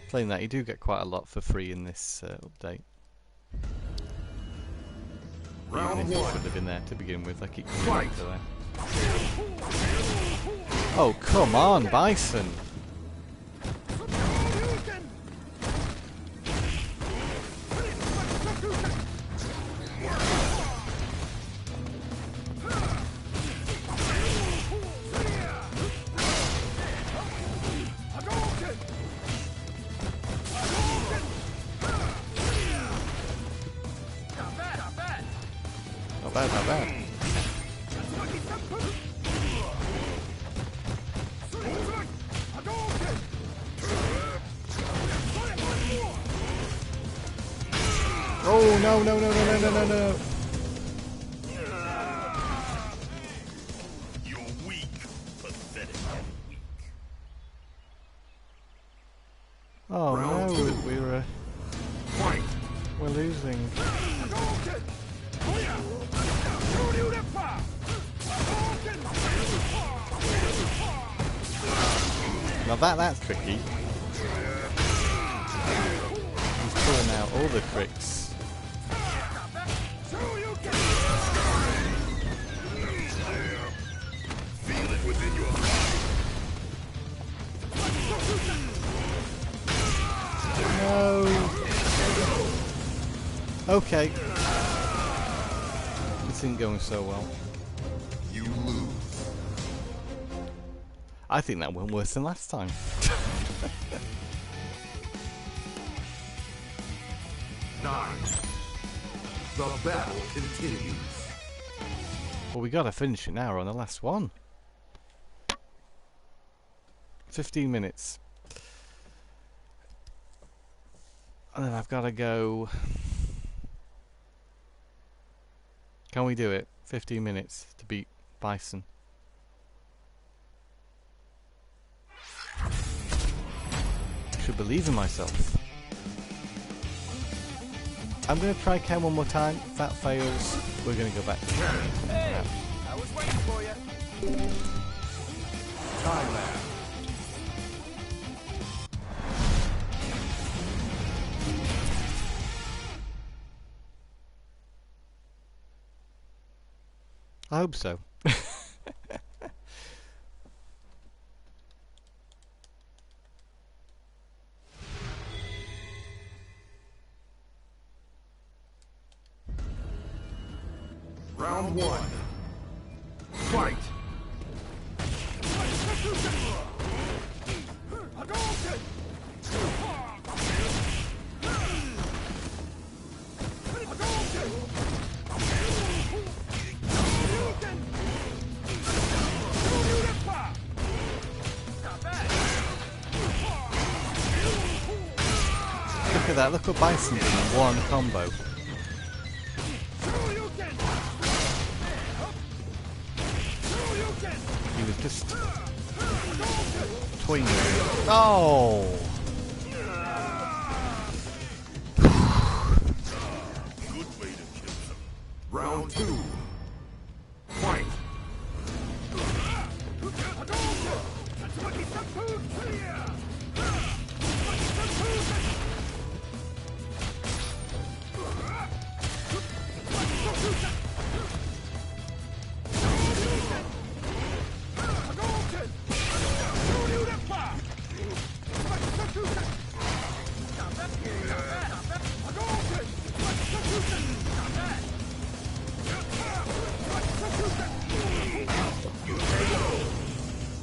Saying that, you do get quite a lot for free in this update. Even if it should have been there to begin with, I keep coming back to that. Oh, come on, Bison! Not bad. Oh, no. You're weak. Pathetic and weak. Oh no, we're losing. Now that's tricky. He's pulling out all the tricks. Feel it within your heart. No. Okay. This isn't going so well. You lose. I think that went worse than last time. The battle continues. Well, we gotta finish it now. We're on the last one. 15 minutes. And then I've gotta go... Can we do it? 15 minutes to beat Bison. I should believe in myself. I'm going to try Ken one more time. If that fails, we're going to go back to Hey, I was waiting for you. Thailand. I hope so. Round one. Fight! Look at that, look what Bison did in one combo. He was just toying with it. Oh! Round two. Fight!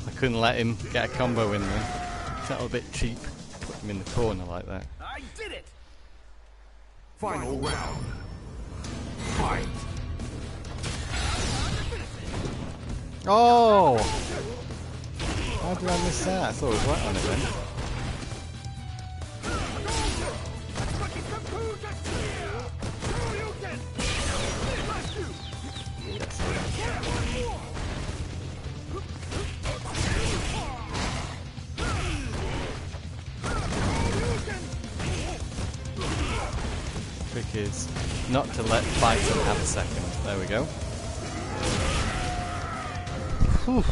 I couldn't let him get a combo in there. Felt a bit cheap. Put him in the corner like that. I did it! Final round. Fight! Oh! How did I miss that? I thought it was right on it then. Trick is not to let Bison have a second. There we go. Whew.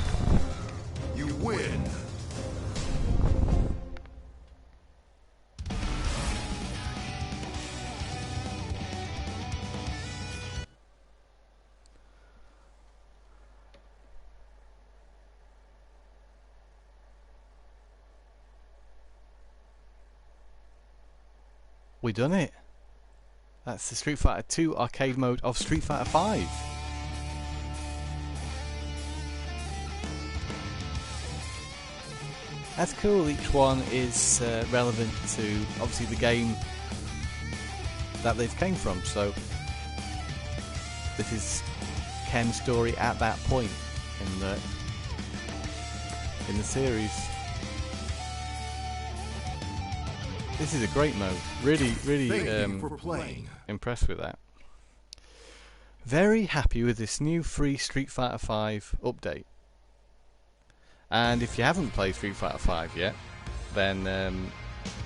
You win! We done it. That's the Street Fighter 2 arcade mode of Street Fighter 5. That's cool. Each one is relevant to obviously the game that they've came from. So this is Ken's story at that point in the series. This is a great mode. Really Thank you for playing. impressed with that. Very happy with this new free Street Fighter 5 update. And if you haven't played Street Fighter 5 yet, then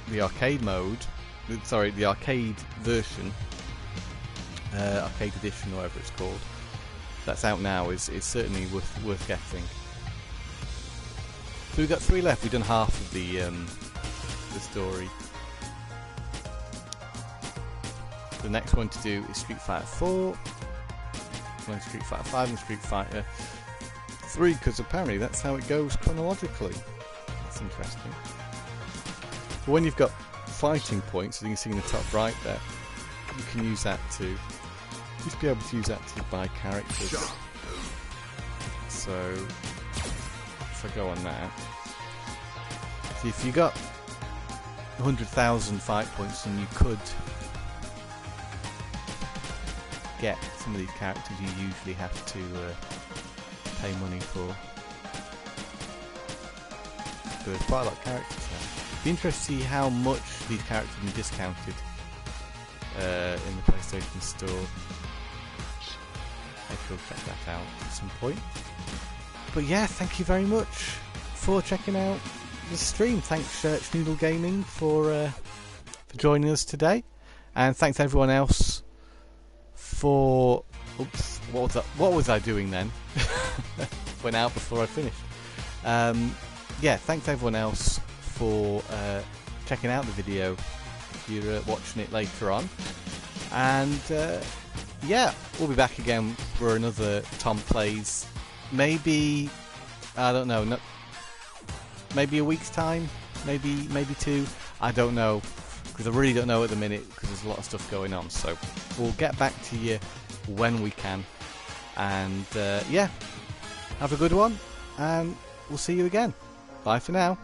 the arcade mode, the arcade version, arcade edition, or whatever it's called, that's out now is certainly worth getting. So we've got 3 left. We've done half of the story. The next one to do is Street Fighter 4, then Street Fighter 5 and Street Fighter 3, because apparently that's how it goes chronologically. That's interesting. But when you've got fighting points, as you can see in the top right there, you can use that to, you used to be able to use that to buy characters. So if I go on that, see if you got 100,000 fight points, then you could get some of these characters you usually have to pay money for. But there's quite a lot of characters there. Be interested to see how much these characters have been discounted in the PlayStation Store. I shall check that out at some point. But yeah, thank you very much for checking out the stream. Thanks Church Noodle Gaming for joining us today. And thanks everyone else for... Oops, what was I doing then? Went out before I finished. Yeah, thanks everyone else for checking out the video if you're watching it later on. And yeah, we'll be back again for another Tom Plays. Maybe, I don't know, maybe a week's time, maybe 2. I don't know, because I really don't know at the minute, because there's a lot of stuff going on. So we'll get back to you when we can. And yeah, have a good one, and we'll see you again. Bye for now.